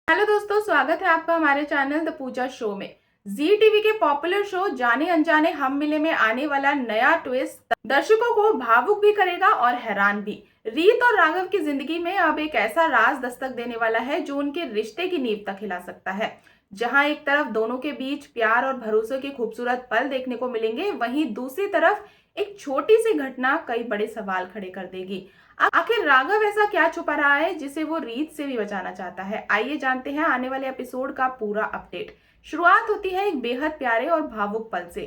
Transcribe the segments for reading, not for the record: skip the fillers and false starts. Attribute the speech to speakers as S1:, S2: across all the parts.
S1: Hello दोस्तों, स्वागत है आपका हमारे चैनल द पूजा शो में। जी टीवी के पॉपुलर शो जाने अनजाने हम मिले में आने वाला नया ट्विस्ट दर्शकों को भावुक भी करेगा और हैरान भी। रीत और राघव की जिंदगी में अब एक ऐसा राज दस्तक देने वाला है जो उनके रिश्ते की नींव तक हिला सकता है। जहां एक तरफ दोनों के बीच प्यार और भरोसे के खूबसूरत पल देखने को मिलेंगे, वहीं दूसरी तरफ एक छोटी सी घटना कई बड़े सवाल खड़े कर देगी। आखिर राघव ऐसा क्या छुपा रहा है जिसे वो रीत से भी बचाना चाहता है? आइए जानते हैं आने वाले एपिसोड का पूरा अपडेट। शुरुआत होती है एक बेहद प्यारे और भावुक पल से।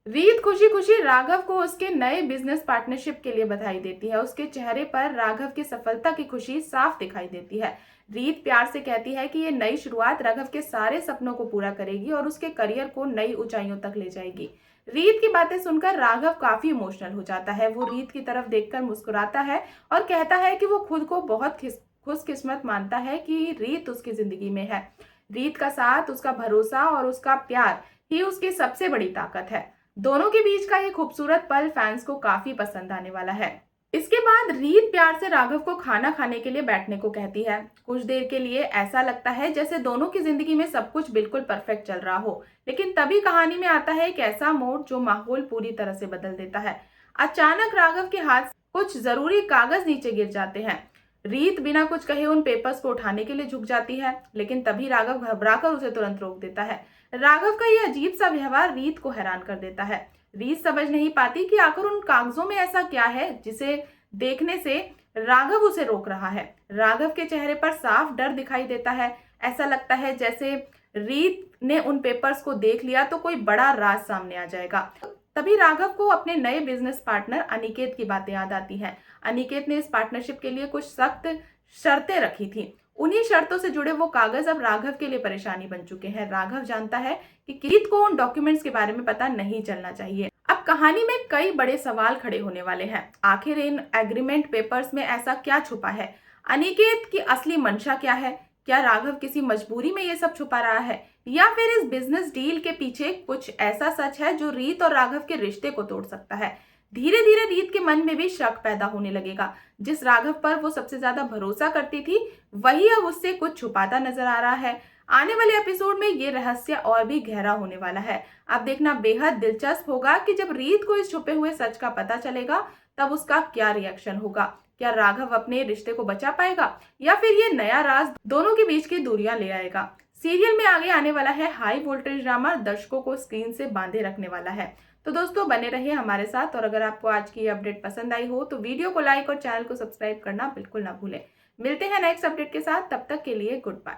S1: रीत खुशी खुशी राघव को उसके नए बिजनेस पार्टनरशिप के लिए बधाई देती है। उसके चेहरे पर राघव की सफलता की खुशी साफ दिखाई देती है। रीत प्यार से कहती है कि ये नई शुरुआत राघव के सारे सपनों को पूरा करेगी और उसके करियर को नई ऊंचाइयों तक ले जाएगी। रीत की बातें सुनकर राघव काफी इमोशनल हो जाता है। वो रीत की तरफ देखकर मुस्कुराता है और कहता है कि वो खुद को बहुत खुशकिस्मत मानता है कि रीत उसकी जिंदगी में है। रीत का साथ, उसका भरोसा और उसका प्यार ही उसकी सबसे बड़ी ताकत है। दोनों के बीच का ये खूबसूरत पल फैंस को काफी पसंद आने वाला है। इसके बाद रीत प्यार से राघव को खाना खाने के लिए बैठने को कहती है। कुछ देर के लिए ऐसा लगता है जैसे दोनों की जिंदगी में सब कुछ बिल्कुल परफेक्ट चल रहा हो, लेकिन तभी कहानी में आता है एक ऐसा मोड़ जो माहौल पूरी तरह से बदल देता है। अचानक राघव के हाथ से कुछ जरूरी कागज नीचे गिर जाते हैं। रीत बिना कुछ कहे उन पेपर्स को उठाने के लिए झुक जाती है, लेकिन तभी राघव घबराकर उसे तुरंत रोक देता है। राघव का यह अजीब सा व्यवहार रीत को हैरान कर देता है। रीत समझ नहीं पाती कि आखिर उन कागजों में ऐसा क्या है जिसे देखने से राघव उसे रोक रहा है। राघव के चेहरे पर साफ डर दिखाई देता है। ऐसा लगता है जैसे रीत ने उन पेपर्स को देख लिया तो कोई बड़ा राज सामने आ जाएगा। तभी राघव को अपने नए बिजनेस पार्टनर अनिकेत की बातें याद आती हैं। अनिकेत ने इस पार्टनरशिप के लिए कुछ सख्त शर्तें रखी थी। उन्हीं शर्तों से जुड़े वो कागज अब राघव के लिए परेशानी बन चुके हैं। राघव जानता है कि रीत को उन डॉक्यूमेंट्स के बारे में पता नहीं चलना चाहिए। अब कहानी में कई बड़े सवाल खड़े होने वाले हैं। आखिर इन एग्रीमेंट पेपर्स में ऐसा क्या छुपा है? अनिकेत की असली मंशा क्या है? क्या राघव किसी मजबूरी में ये सब छुपा रहा है, या फिर इस बिजनेस डील के पीछे कुछ ऐसा सच है जो रीत और राघव के रिश्ते को तोड़ सकता है? धीरे धीरे रीत के मन में भी शक पैदा होने लगेगा। जिस राघव पर वो सबसे ज्यादा भरोसा करती थी, वही अब उससे कुछ छुपाता नजर आ रहा है। आने वाले एपिसोड में ये रहस्य और भी गहरा होने वाला है। अब देखना बेहद दिलचस्प होगा कि जब रीत को इस छुपे हुए सच का पता चलेगा, तब उसका क्या रिएक्शन होगा। क्या राघव अपने रिश्ते को बचा पाएगा, या फिर ये नया राज दोनों के बीच की दूरियां ले आएगा? सीरियल में आगे आने वाला है हाई वोल्टेज ड्रामा, दर्शकों को स्क्रीन से बांधे रखने वाला है। तो दोस्तों, बने रहिए हमारे साथ, और अगर आपको आज की अपडेट पसंद आई हो तो वीडियो को लाइक और चैनल को सब्सक्राइब करना बिल्कुल ना भूलें। मिलते हैं नेक्स्ट अपडेट के साथ, तब तक के लिए गुड बाय।